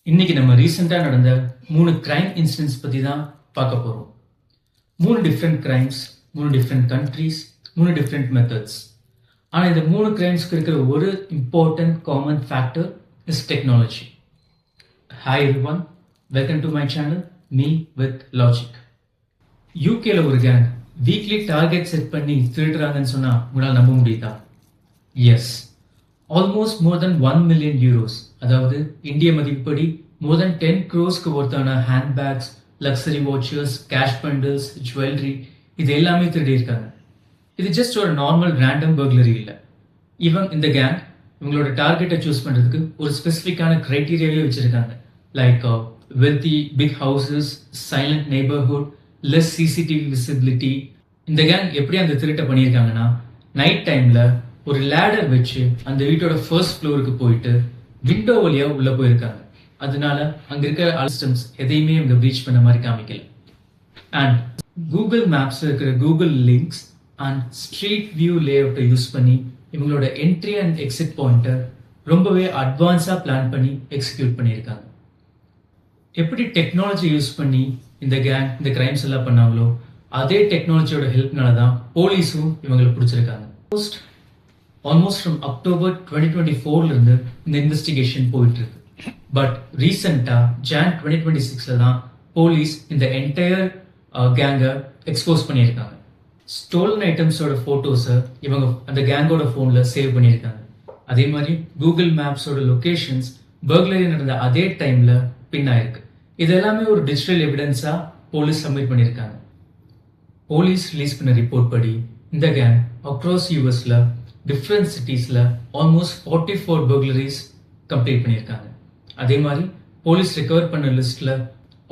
இன்னைக்கு நம்ம ரீசெண்டா நடந்த 3 கிரைம் இன்சிடென்ட்ஸ் பத்தி தான் பார்க்க போறோம். 3 different crimes, 3 different countries, 3 different methods. ஆனா இந்த 3 கிரைம்ஸ்க்கு இருக்கிற ஒரு important common factor is technology. Hi everyone, welcome to my channel me with logic. யூகேல ஒரு கேங் வீக்லி டார்கெட் செட் பண்ணி திருடுறாங்கன்னு சொன்னா உங்களால் நம்ப முடியுதா? Yes, almost more than 1 million euros, அதாவது இந்திய மதிப்படி மோர் தென் 10 crores ஒருத்தான handbags, luxury watches, cash bundles, jewellery இது எல்லாமே திருடி இருக்காங்க. இது ஜஸ்ட் ஒரு நார்மல் ரேண்டம் பர்க்லரி இல்லை. இந்த கேங் இவங்களோட டார்கெட்டை சூஸ் பண்றதுக்கு ஒரு ஸ்பெசிஃபிக்கான கிரைட்டீரியாவே வச்சிருக்காங்க. Like wealthy, big houses, silent neighbourhood, less CCTV visibility. இந்த கேங் எப்படி அந்த திருட்டை பண்ணியிருக்காங்கன்னா, நைட் டைம்ல ஒரு லேடர் வச்சு அந்த வீட்டோட ஃபர்ஸ்ட் ஃப்ளோருக்கு போயிட்டு விண்டோ வழியா உள்ள போயிருக்காங்க. அதனால அங்க இருக்கிற சிஸ்டம்ஸ் எதையுமே அவங்க ரீச் பண்ண மாதிரி காமிக்கல. அண்ட் கூகுள் மேப்ஸ்ல இருக்கிற Google links and street view லேஅவுட்டை யூஸ் பண்ணி இவங்களோட என்ட்ரி அண்ட் எக்ஸிட் பாயிண்ட்டை ரொம்பவே அட்வான்ஸா பிளான் பண்ணி எக்ஸிக்யூட் பண்ணியிருக்காங்க. எப்படி டெக்னாலஜி யூஸ் பண்ணி இந்த கேங் இந்த கிரைம்ஸ் எல்லாம் பண்ணாங்களோ அதே டெக்னாலஜியோட ஹெல்ப்னால தான் போலீஸும் இவங்களை பிடிச்சிருக்காங்க. ஆல்மோஸ்ட் ஃப்ரம் அக்டோபர் 2024 இருந்து இந்த இன்வெஸ்டிகேஷன் போயிட்டு இருக்கு. பட் ரீசெண்டா ஜான் 2026 தான் போலீஸ் இந்த என்டையர் கேங்கை எக்ஸ்போஸ் பண்ணியிருக்காங்க. ஸ்டோலன் ஐட்டம்ஸோட போட்டோஸை இவங்க அந்த கேங்கோட போன்ல சேவ் பண்ணியிருக்காங்க. அதே மாதிரி கூகுள் மேப்ஸோட லொகேஷன்ஸ் பர்க்லரி நடந்த அதே டைம்ல பின் ஆயிருக்கு. இது எல்லாமே ஒரு டிஜிட்டல் எவிடன்ஸா போலீஸ் சப்மிட் பண்ணியிருக்காங்க. போலீஸ் ரிலீஸ் பண்ண ரிப்போர்ட் படி இந்த கேங் அக்ராஸ் யூஎஸ்ல டிஃப்ரெண்ட் சிட்டிஸ்ல ஆல்மோஸ்ட் 44 burglaries கம்ப்ளீட் பண்ணியிருக்காங்க. அதே மாதிரி போலீஸ் ரெக்கவர் பண்ண லிஸ்ட்ல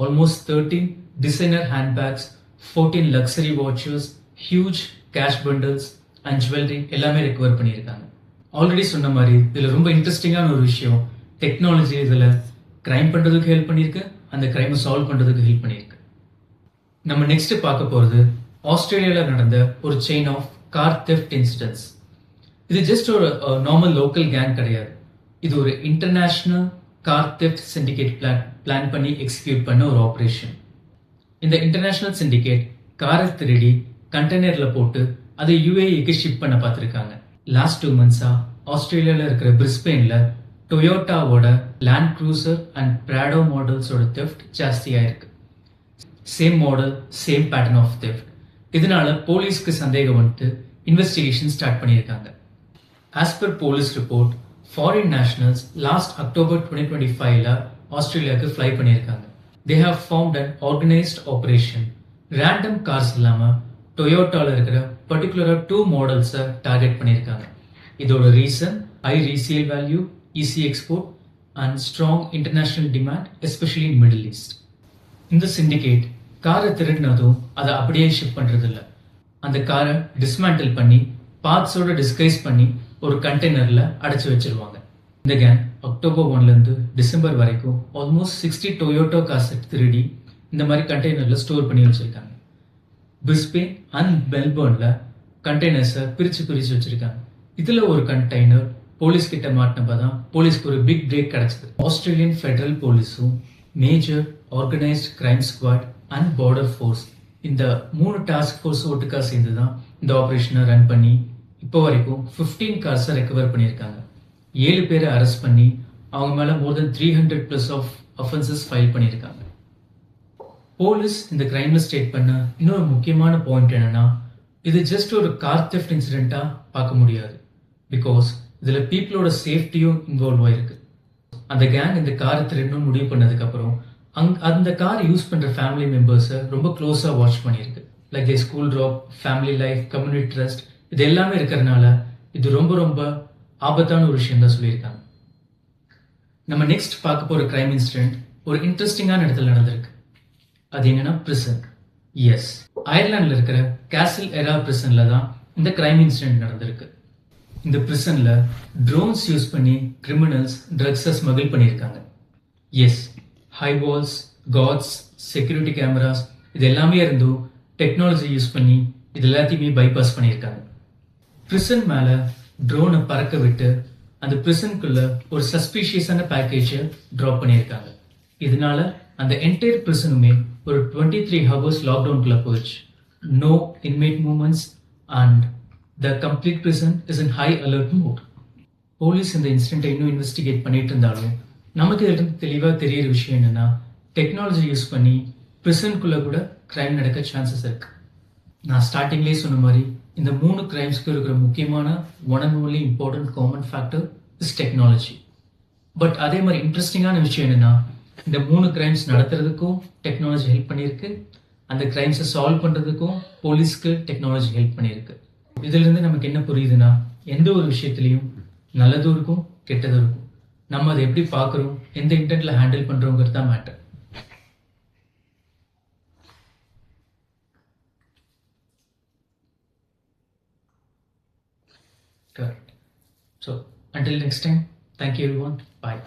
almost 13 designer handbags, 14 luxury watches, huge cash bundles and jewellery எல்லாமே ரெக்கவர் பண்ணியிருக்காங்க. ஆல்ரெடி சொன்ன மாதிரி இதுல ரொம்ப இன்ட்ரெஸ்டிங்கான ஒரு விஷயம், டெக்னாலஜி இதுல கிரைம் பண்றதுக்கு ஹெல்ப் பண்ணியிருக்கு, அந்த கிரைமை சால்வ் பண்றதுக்கு ஹெல்ப் பண்ணியிருக்கு. நம்ம நெக்ஸ்ட் பார்க்க போறது ஆஸ்திரேலியால நடந்த ஒரு chain of car theft incidents. இது ஜஸ்ட் ஒரு நார்மல் லோக்கல் கேங் கிடையாது. இது ஒரு international car theft syndicate plan பண்ணி எக்ஸிக்யூட் பண்ண ஒரு ஆபரேஷன். இந்த இன்டர்நேஷனல் சிண்டிகேட் காரை திருடி கண்டெய்னர்ல போட்டு அதை யுஏஇக்கு ஷிப் பண்ண பார்த்திருக்காங்க. லாஸ்ட் 2 months ஆஸ்திரேலியால இருக்கிற பிரிஸ்பெயின்ல டொயோட்டாவோட லேண்ட் க்ரூசர் அண்ட் பிராடோ மாடல்ஸோட தெஃப்ட் ஜாஸ்தியா இருக்கு. Same model, same pattern of theft. இதனால போலீஸ்க்கு சந்தேகம் வந்துட்டு இன்வெஸ்டிகேஷன் ஸ்டார்ட் பண்ணியிருக்காங்க. As per police report, foreign nationals last October 2025 ஆஸ்திரேலியாவுக்கு ஃப்ளை பண்ணியிருக்காங்க. They have formed an organized operation. Random cars இல்லாம டொயோட்டால இருக்கிற பர்டிகுலரா 2 மாடல்ஸை டார்கெட் பண்ணியிருக்காங்க. இதோட reason high resale value, easy export and strong international demand, especially in middle east. இந்த syndicate காரை திருடினதும் அதை அப்படியே ஷிப் பண்றது இல்லை. அந்த காரை டிஸ்மேண்டில் பண்ணி பார்ட்ஸோட டிஸ்கைஸ் பண்ணி ஒரு கண்டெய்னர்ல அடைச்சு வச்சிருவாங்க. இந்த கேங் அக்டோபர் 1 இருந்து டிசம்பர் வரைக்கும் ஆல்மோஸ்ட் 60 டொயோட்டோ கார்ஸ் திருடி இந்த மாதிரி கண்டெய்னர்ல ஸ்டோர் பண்ணி வச்சிருக்காங்க. பிரிஸ்பெயின் அண்ட் மெல்பர்ன்ல கண்டெய்னர்ஸை பிரிச்சு வச்சிருக்காங்க. இதுல ஒரு கண்டெய்னர் போலீஸ் கிட்ட மாட்டினப்பதான் போலீஸ்க்கு ஒரு பிக் பிரேக் கிடைச்சது. ஆஸ்திரேலியன் ஃபெடரல் போலீஸும் major organised crime squad and border force இந்த 3 டாஸ்க் ஃபோர்ஸ் ஒட்டுக்கா சேர்ந்துதான் இந்த ஆபரேஷனை ரன் பண்ணி இப்போ வரைக்கும் 15 கார்ஸை ரெக்கவர் பண்ணியிருக்காங்க. 7 பேரை அரெஸ்ட் பண்ணி அவங்க மேல மோர் தென் 300+ ஆஃப் அஃபென்சஸ் ஃபைல் பண்ணியிருக்காங்க. போலீஸ் இந்த கிரைம்ல ஸ்டேட் பண்ண இன்னொரு முக்கியமான பாயிண்ட் என்னன்னா, இது ஜஸ்ட் ஒரு கார் தெஃப்ட் இன்சிடென்ட்டா பார்க்க முடியாது. பிகாஸ் இதுல பீப்புளோட சேஃப்டியும் இன்வால்வ் ஆயிருக்கு. அந்த கேங் இந்த காரை திருடணும்னு முடிவு பண்ணதுக்கு அப்புறம் அந்த கார் யூஸ் பண்ற ஃபேமிலி மெம்பர்ஸை ரொம்ப க்ளோஸா வாட்ச் பண்ணியிருக்கு. Like school drop, family life, community trust இது எல்லாமே இருக்கிறதுனால இது ரொம்ப ஆபத்தான ஒரு விஷயம் தான் சொல்லியிருக்காங்க. நம்ம நெக்ஸ்ட் பார்க்க போற கிரைம் இன்சிடென்ட் ஒரு இன்ட்ரெஸ்டிங்கான இடத்துல நடந்திருக்கு. அது என்னன்னா பிரிசன். எஸ், அயர்லாந்துல இருக்கிற கேசல் எரா பிரிசன்ல தான் இந்த கிரைம் இன்சிடென்ட் நடந்திருக்கு. இந்த பிரிசன்ல ட்ரோன்ஸ் யூஸ் பண்ணி கிரிமினல்ஸ் ட்ரக்ஸை ஸ்மகிள் பண்ணியிருக்காங்க. Yes, high walls, guards, security cameras இது எல்லாமே இருந்தும் டெக்னாலஜி யூஸ் பண்ணி இது எல்லாத்தையுமே பைபாஸ் பண்ணியிருக்காங்க. பிரிசன் மேல ட்ரோனை பறக்க விட்டு அந்த பிரிசனுக்குள்ள ஒரு சஸ்பீஷியஸான பேக்கேஜை டிராப் பண்ணியிருக்காங்க. இதனால அந்த என்டையர் பிரிசனுமே ஒரு 23 ஹவர்ஸ் லாக்டவுன்குள்ள போயிடுச்சு. No inmate movements and the complete prison is in high alert mode. Police இந்த இன்சிடென்ட்டை இன்னும் இன்வெஸ்டிகேட் பண்ணிட்டு இருந்தாலும் நமக்கு இதிலிருந்து தெளிவாக தெரியிற விஷயம் என்னன்னா, டெக்னாலஜி யூஸ் பண்ணி பிரிசனுக்குள்ள கூட கிரைம் நடக்க சான்சஸ் இருக்கு. நான் ஸ்டார்டிங்லேயே சொன்ன மாதிரி இந்த 3 கிரைம்ஸ்க்கு இருக்கிற முக்கியமான one and only important common factor is technology. But அதே மாதிரி இன்ட்ரெஸ்டிங்கான விஷயம் என்னன்னா, இந்த 3 கிரைம்ஸ் நடத்துறதுக்கும் டெக்னாலஜி ஹெல்ப் பண்ணியிருக்கு, அந்த கிரைம்ஸை சால்வ் பண்ணுறதுக்கும் போலீஸ்க்கு டெக்னாலஜி ஹெல்ப் பண்ணியிருக்கு. இதிலிருந்து நமக்கு என்ன புரியுதுன்னா, எந்த ஒரு விஷயத்துலையும் நல்லதும் இருக்கும் கெட்டதும் இருக்கும். நம்ம அதை எப்படி பார்க்குறோம், எந்த இன்டென்ட்ல ஹேண்டில் பண்ணுறோங்கிறது தான் matter. Correct. So, until next time, thank you everyone. Bye.